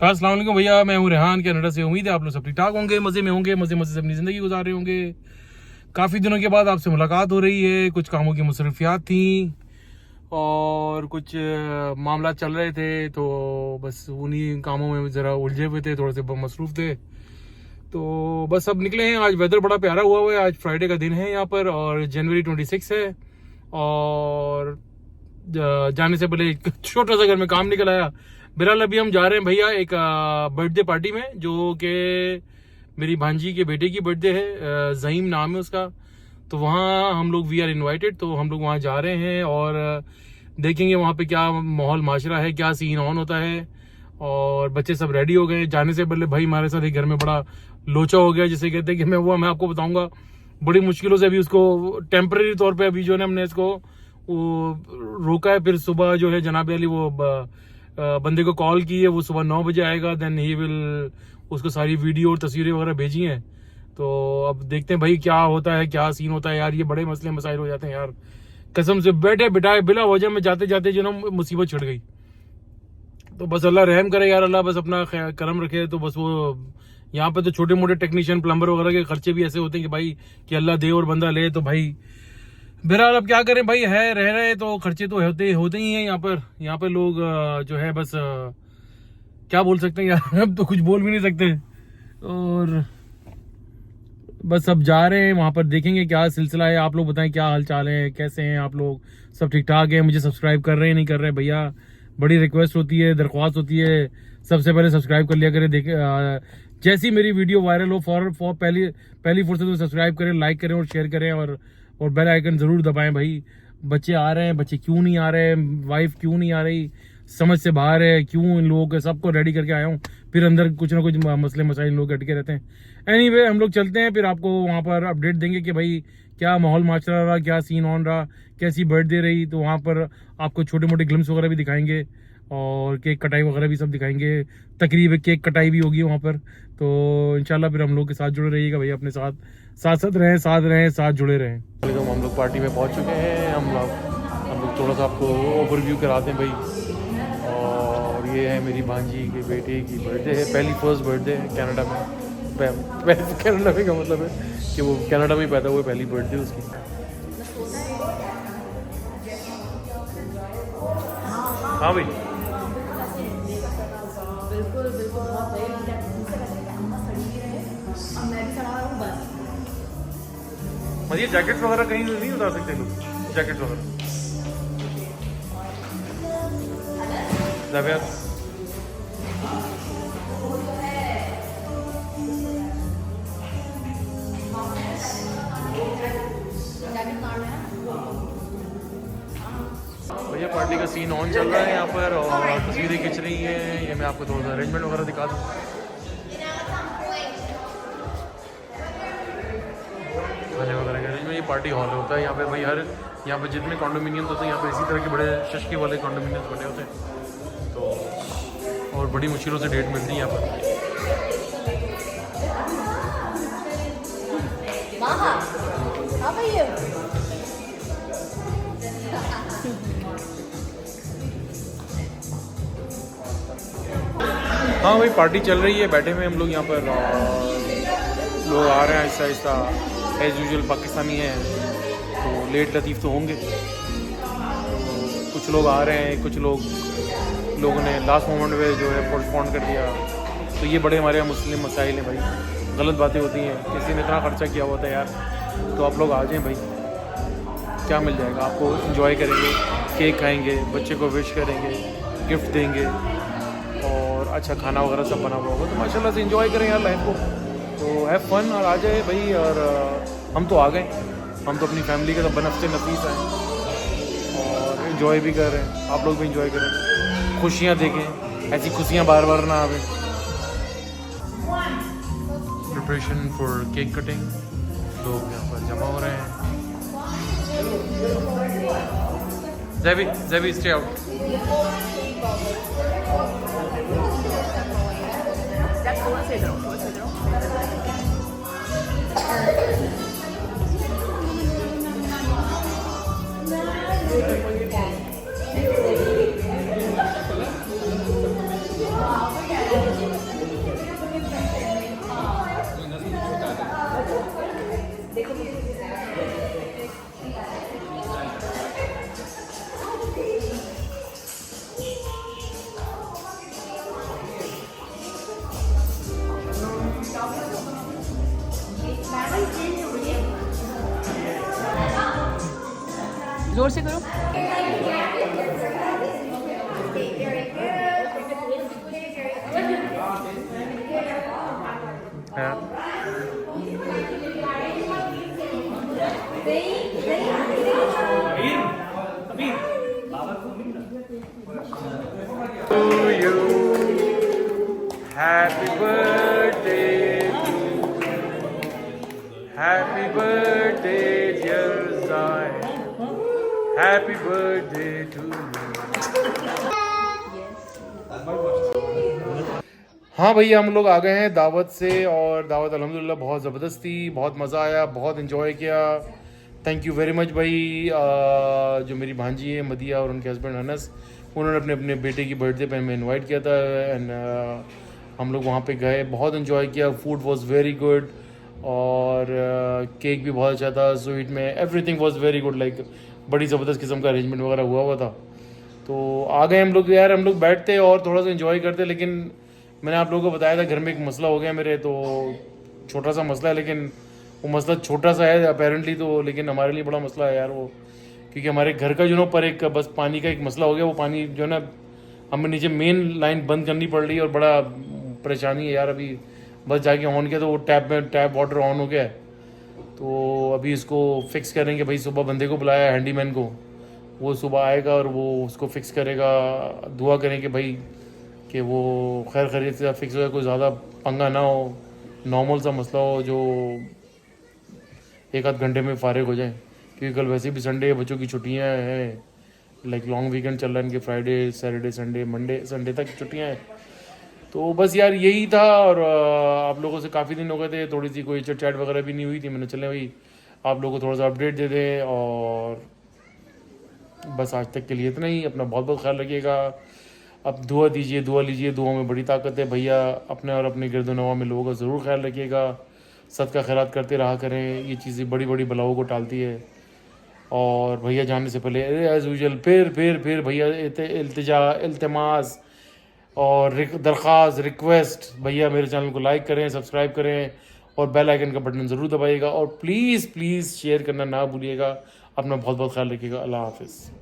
अस्सलाम वालेकुम भैया, मैं हूँ रेहान कनाडा से। उम्मीद है आप लोग सब ठीक ठाक होंगे, मज़े में होंगे, मज़े मज़े से अपनी ज़िंदगी गुजार रहे होंगे। काफ़ी दिनों के बाद आपसे मुलाकात हो रही है। कुछ कामों की मसरूफियात थी और कुछ मामला चल रहे थे, तो बस उन्हीं कामों में ज़रा उलझे हुए थे, थोड़े से मसरूफ़ थे। तो बस अब निकले हैं। आज वेदर बड़ा प्यारा हुआ है। आज फ्राइडे का दिन है यहाँ पर और जनवरी 26 है। और जाने से पहले एक छोटा सा घर में काम निकल आया। बहरहाल अभी हम जा रहे हैं भैया एक बर्थडे पार्टी में, जो कि मेरी भांजी के बेटे की बर्थडे है। ज़हीम नाम है उसका। तो वहाँ हम लोग वी आर इन्वाइटेड, तो हम लोग वहाँ जा रहे हैं और देखेंगे वहाँ पे क्या माहौल माशरा है, क्या सीन ऑन होता है। और बच्चे सब रेडी हो गए। जाने से पहले भाई हमारे साथ एक घर में बड़ा लोचा हो गया, जिसे कहते हैं कि मैं आपको बताऊंगा। बड़ी मुश्किलों से अभी उसको टेम्परेरी तौर पे अभी जो है हमने इसको वो रोका है। फिर सुबह जो है जनाब अली वो बंदे को कॉल की है, वो सुबह 9 बजे आएगा। देन ही विल उसको सारी वीडियो और तस्वीरें वगैरह भेजी हैं। तो अब देखते हैं भाई क्या होता है, क्या सीन होता है यार। ये बड़े मसले मसाइल हो जाते हैं यार, कसम से बैठे बिठाए बिला वजह में जाते जाते जो ना मुसीबत छिड़ गई। तो बस अल्लाह रहम करे यार, अल्लाह बस अपना करम रखे। तो बस वो यहाँ पे तो छोटे मोटे टेक्नीशियन प्लम्बर वगैरह के खर्चे भी ऐसे होते हैं कि भाई कि अल्लाह दे और बंदा ले। तो भाई बहरहाल अब क्या करें भाई, है रह रहे तो खर्चे तो होते ही हैं यहाँ पर लोग जो है बस क्या बोल सकते हैं यार अब तो कुछ बोल भी नहीं सकते। और बस अब जा रहे हैं वहाँ पर, देखेंगे क्या सिलसिला है। आप लोग बताएं क्या हाल चाल है, कैसे हैं आप लोग, सब ठीक ठाक है। मुझे सब्सक्राइब कर रहे हैं नहीं कर रहे हैं भैया, बड़ी रिक्वेस्ट होती है, दरख्वास्त होती है। सबसे पहले सब्सक्राइब कर लिया करें। देखे जैसी मेरी वीडियो वायरल हो फॉर पहली फुर्सत में सब्सक्राइब करें, लाइक करें और शेयर करें और बेल आइकन जरूर दबाएं भाई। बच्चे आ रहे हैं, बच्चे क्यों नहीं आ रहे, वाइफ क्यों नहीं आ रही, समझ से बाहर है। क्यों इन लोगों के सबको रेडी करके आया हूँ, फिर अंदर कुछ ना कुछ मसले मसाइल लोग अटके रहते हैं। एनीवे हम लोग चलते हैं, फिर आपको वहाँ पर अपडेट देंगे कि भाई क्या माहौल माशरा रहा, क्या सीन ऑन रहा, कैसी बर्थडे रही। तो वहाँ पर आपको छोटे मोटे ग्लिम्स वगैरह भी दिखाएंगे और केक कटाई वगैरह भी सब दिखाएंगे। तकरीब केक कटाई भी होगी वहाँ पर। तो इंशाल्लाह फिर हम लोग के साथ जुड़े रहिएगा भैया, अपने साथ साथ जुड़े रहें। हम लोग पार्टी में पहुँच चुके हैं। हम लोग थोड़ा सा आपको ओवरव्यू कराते हैं भाई। और ये है मेरी भांजी के बेटे की बर्थडे है, पहली फर्स्ट बर्थडे है कनाडा में। कनाडा में का मतलब है कि वो कनाडा में पैदा हुआ, पहली बर्थडे उसकी। हाँ भाई ये जैकेट्स वगैरह कहीं नहीं उतार सकते लोग, जैकेट्स वगैरह भैया। पार्टी का सीन ऑन चल रहा है यहाँ पर और तस्वीरें खिंच रही हैं। ये मैं आपको थोड़ा सा अरेंजमेंट वगैरह दिखा दूँ। खाने वगैरह का अरेंजमेंट, ये पार्टी हॉल होता है यहाँ पे भाई। यहाँ पे जितने कॉन्डोमिनियम होते हैं यहाँ पे इसी तरह के बड़े शशके वाले कॉन्डोमिनियम बने होते हैं। तो और बड़ी मुश्किलों से डेट मिलती है यहाँ पर। हाँ भाई पार्टी चल रही है, बैठे हुए हम लोग यहाँ पर। लोग आ रहे हैं आहिस्ता आहिस्ता, एज़ यूजुअल पाकिस्तानी हैं तो लेट लतीफ़ तो होंगे। तो कुछ लोग आ रहे हैं, कुछ लोगों ने लास्ट मोमेंट में जो है पोस्टपोन कर दिया। तो ये बड़े हमारे यहाँ मुस्लिम मसाइल हैं भाई, गलत बातें होती हैं। किसी ने इतना खर्चा किया हुआ था यार, तो आप लोग आ जाएँ भाई, क्या मिल जाएगा आपको। एंजॉय करेंगे, केक खाएंगे, बच्चे को विश करेंगे, गिफ्ट देंगे और अच्छा खाना वगैरह सब बना हुआ होगा। तो माशाल्लाह से एंजॉय करें यार लाइफ को। तो हैव फन और आ जाए भाई। और हम तो आ गए, हम तो अपनी फैमिली के सब बनफ्स नफीस हैं और एंजॉय भी कर रहे हैं। आप लोग भी एंजॉय करें, खुशियाँ देखें, ऐसी खुशियाँ बार बार ना आवे। प्रिपरेशन फॉर केक कटिंग, लोग यहाँ पर जमा हो रहे हैं। Zebi stay out. जोर से करो। Happy birthday, happy birthday, dear Zai. Happy birthday to you. हाँ भैया, हम लोग आ गए हैं दावत से, और दावत अल्हम्दुलिल्लाह बहुत ज़बरदस्त थी, बहुत मज़ा आया, बहुत इन्जॉय किया। थैंक यू वेरी मच भाई। जो मेरी भांजी है मदिया और उनके हस्बैंड अनस, उन्होंने अपने अपने बेटे की बर्थडे पे हमें इनवाइट किया था, एंड हम लोग वहाँ पे गए, बहुत इन्जॉय किया। फूड वाज वेरी गुड, और केक भी बहुत अच्छा था, स्वीट में everything was very good, like बड़ी ज़बरदस्त किस्म का अरेंजमेंट वगैरह हुआ था। तो आ गए हम लोग यार, हम लोग बैठते और थोड़ा सा इन्जॉय करते, लेकिन मैंने आप लोगों को बताया था घर में एक मसला हो गया मेरे, तो छोटा सा मसला है, लेकिन वो मसला छोटा सा है अपेरेंटली, तो लेकिन हमारे लिए बड़ा मसला है यार वो, क्योंकि हमारे घर का जो ना पर एक बस पानी का एक मसला हो गया। वो पानी जो है ना, हमें नीचे मेन लाइन बंद करनी पड़ रही है, और बड़ा परेशानी है यार। अभी बस जाके ऑन किया तो वो टैप वाटर ऑन हो गया है, तो अभी इसको फिक्स करेंगे भाई। सुबह बंदे को बुलाया, हैंडीमैन को, वो सुबह आएगा और वो उसको फिक्स करेगा। दुआ करेंगे भाई कि वो खैर खैरियत से फिक्स हो जाए, कोई ज़्यादा पंगा ना हो, नॉर्मल सा मसला हो जो एक आध घंटे में फारिग हो जाए, क्योंकि कल वैसे भी संडे, बच्चों की छुट्टियां हैं, लाइक लॉन्ग वीकेंड चल रहा है इनके, Friday Saturday Sunday Monday Sunday तक छुट्टियां हैं। तो बस यार यही था, और आप लोगों से काफ़ी दिन हो गए थे, थोड़ी सी कोई चैट वगैरह भी नहीं हुई थी। मैंने चले भाई आप लोगों को थोड़ा सा अपडेट दे दें, और बस आज तक के लिए इतना ही। अपना बहुत बहुत ख्याल रखिएगा। अब दुआ दीजिए, दुआ लीजिए, दुआ में बड़ी ताकत है भैया। अपने और अपने गिरदोनवा में लोगों का ज़रूर ख्याल रखिएगा, सदका खैरात करते रहा करें, ये चीज़ें बड़ी बड़ी बलाओं को टालती है। और भैया जाने से पहले एज यूजुअल फिर भैया इल्तिजा, इल्तिमास और दरख्वास्त, रिक्वेस्ट, भैया मेरे चैनल को लाइक करें, सब्सक्राइब करें, और बेल आइकन का बटन ज़रूर दबाइएगा, और प्लीज़ प्लीज़ शेयर करना ना भूलिएगा। अपना बहुत बहुत ख्याल रखिएगा। अल्लाह हाफिज़।